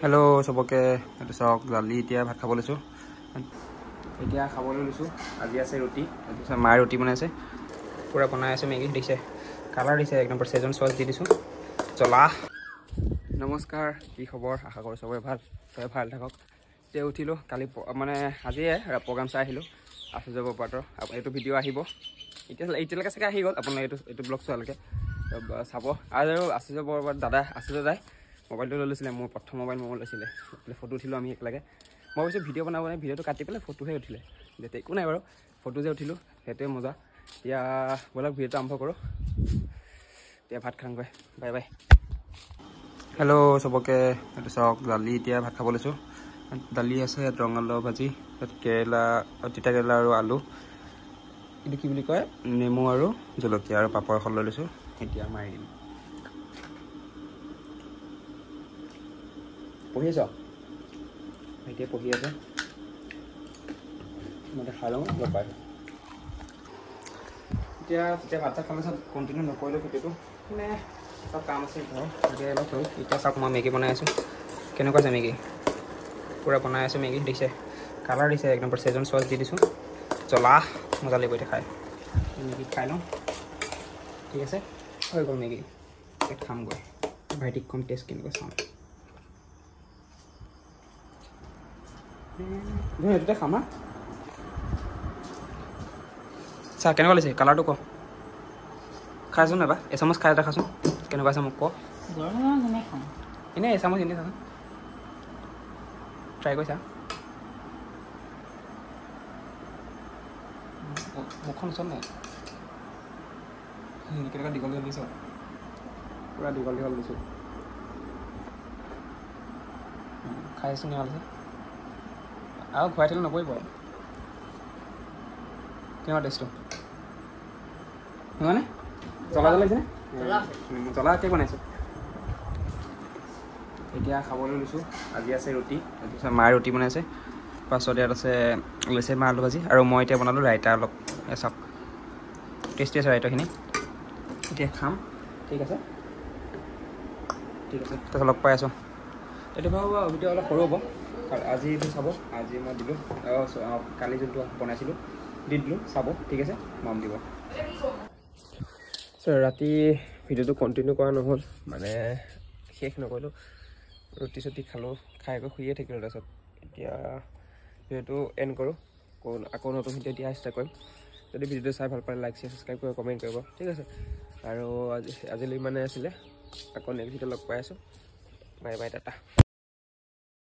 hello सबके चाওক দালি এতিয়া ভাত খাব লৈছো এতিয়া খাবলৈ লৈছো আজি আছে ৰুটি তাৰপিছত মায়ে ৰুটি বনাইছে পুৰা বনাই আছে মেগি দিছে কালাৰ দিছে এক নম্বৰ সেজন সস দি দিছো জ্বলা নমস্কাৰ কি খবৰ আশা কৰো সবে ভাল থাকক তে উঠিলো কালি মানে আজি প্ৰগ্ৰাম চাই আহিলো আছে যাব পাতৰ এইটো ভিডিঅ' আহিব এতিয়ালৈকে চাগে আহি গ'ল আপোনালোকে এইটো ব্লগ চোৱালৈকে চাব আৰু আছে যাব দাদা আছে দাদাই মোবাইলটো লৈ লৈছিলে মোৰ প্ৰথম মোবাইল লৈছিলে ফটো উঠিলোঁ আমি একেলগে মই ভাবিছোঁ ভিডিঅ' বনাব নাই ভিডিঅ'টো কাটি পেলাই ফটোহে উঠিলে যেতিয়া একো নাই বাৰু ফটো যে উঠিলোঁ সেইটোৱে মজা এতিয়া ব'লক ভিডিঅ'টো আৰম্ভ কৰোঁ এতিয়া ভাত খাওঁগৈ বাই বাই হেল্ল' চবকে চাওক দালি এতিয়া ভাত খাব লৈছোঁ দালি আছে ইয়াত ৰঙালাও ভাজি তাত কেৰেলা তিতা কেৰেলা আৰু আলু এইটো কি বুলি কয় নেমু আৰু জলকীয়া আৰু পাপৰ এখন লৈ লৈছোঁ এতিয়া মাৰি দিম পঢ়ি আছ এতিয়া পঢ়ি আছে মই খাই লওঁ লগ পাইছোঁ এতিয়া ভাত চাত খালে চব কণ্টিনিউ নকৰিলোঁ ভিডিঅ'টো মানে চব কাম আছে ঘৰ এতিয়া অলপ হ'ল এতিয়া চাওক মই মেগী বনাই আছোঁ কেনেকুৱা আছে মেগী পূৰা বনাই আছোঁ মেগী দিছে কালাৰ দিছে এক নম্বৰ সেজন সস দি দিছোঁ জ্বলা মজা লাগিব এতিয়া খাই মেগী খাই লওঁ ঠিক আছে হৈ গ'ল মেগী এতিয়া খামগৈ ভাইটিক কম টেষ্ট কেনেকুৱা চাওঁ এইটোতে খাম হা চাহ কেনেকুৱা লাগিছে কালাৰটো ক খাইছোঁ নাইবা এচামুচ খাই দেখাচোন কেনেকুৱা আছে মোক ক এনেই এচামুচ এনেই চাচোন ট্ৰাই কৰিছা মুখখন ওচৰত নাই কেনেকুৱা দীঘল দীঘল দিছ পূৰা দীঘল দীঘল দিছোঁ খাই আছোঁ কেনেকুৱা লাগিছে আৰু খুৱাই থাকিলে নপৰিব কেনেকুৱা টেষ্টটো হয়নে জ্বলা জ্বলাইছেনে জ্বলাকৈ বনাইছোঁ এতিয়া খাবলৈ লৈছোঁ আজি আছে ৰুটি তাৰপিছত মায়ে ৰুটি বনাইছে পাছত ইয়াত আছে লৈছে মা আলু ভাজি আৰু মই এতিয়া বনালোঁ ৰাইতা অলপ চাওক টেষ্টি আছে ৰাইতাখিনি এতিয়া খাম ঠিক আছে তাৰপিছত লগ পাই আছোঁ এতিয়া বাৰু ভিডিঅ' অলপ সৰু হ'ব আজি এইটো চাব আজি মই দিলোঁ কালি যোনটো বনাইছিলোঁ দি দিলোঁ চাব ঠিক আছে মম দিব ৰাতি ভিডিঅ'টো কণ্টিনিউ কৰা নহ'ল মানে শেষ নকৰিলোঁ ৰুটি চুটি খালোঁ খাই আকৌ শুয়ে থাকিলোঁ তাৰপিছত এতিয়া ভিডিঅ'টো এণ্ড কৰোঁ আকৌ নতুন ভিডিঅ' এতিয়া ষ্টাৰ্ট কৰিম যদি ভিডিঅ'টো চাই ভাল পালে লাইক শ্বেয়াৰ ছাবস্ক্ৰাইব কৰিব কমেণ্ট কৰিব ঠিক আছে আৰু আজিলৈ ইমানে আছিলে আকৌ নেক্সট ভিডিঅ' লগ পাই আছোঁ বাই বাই টাটা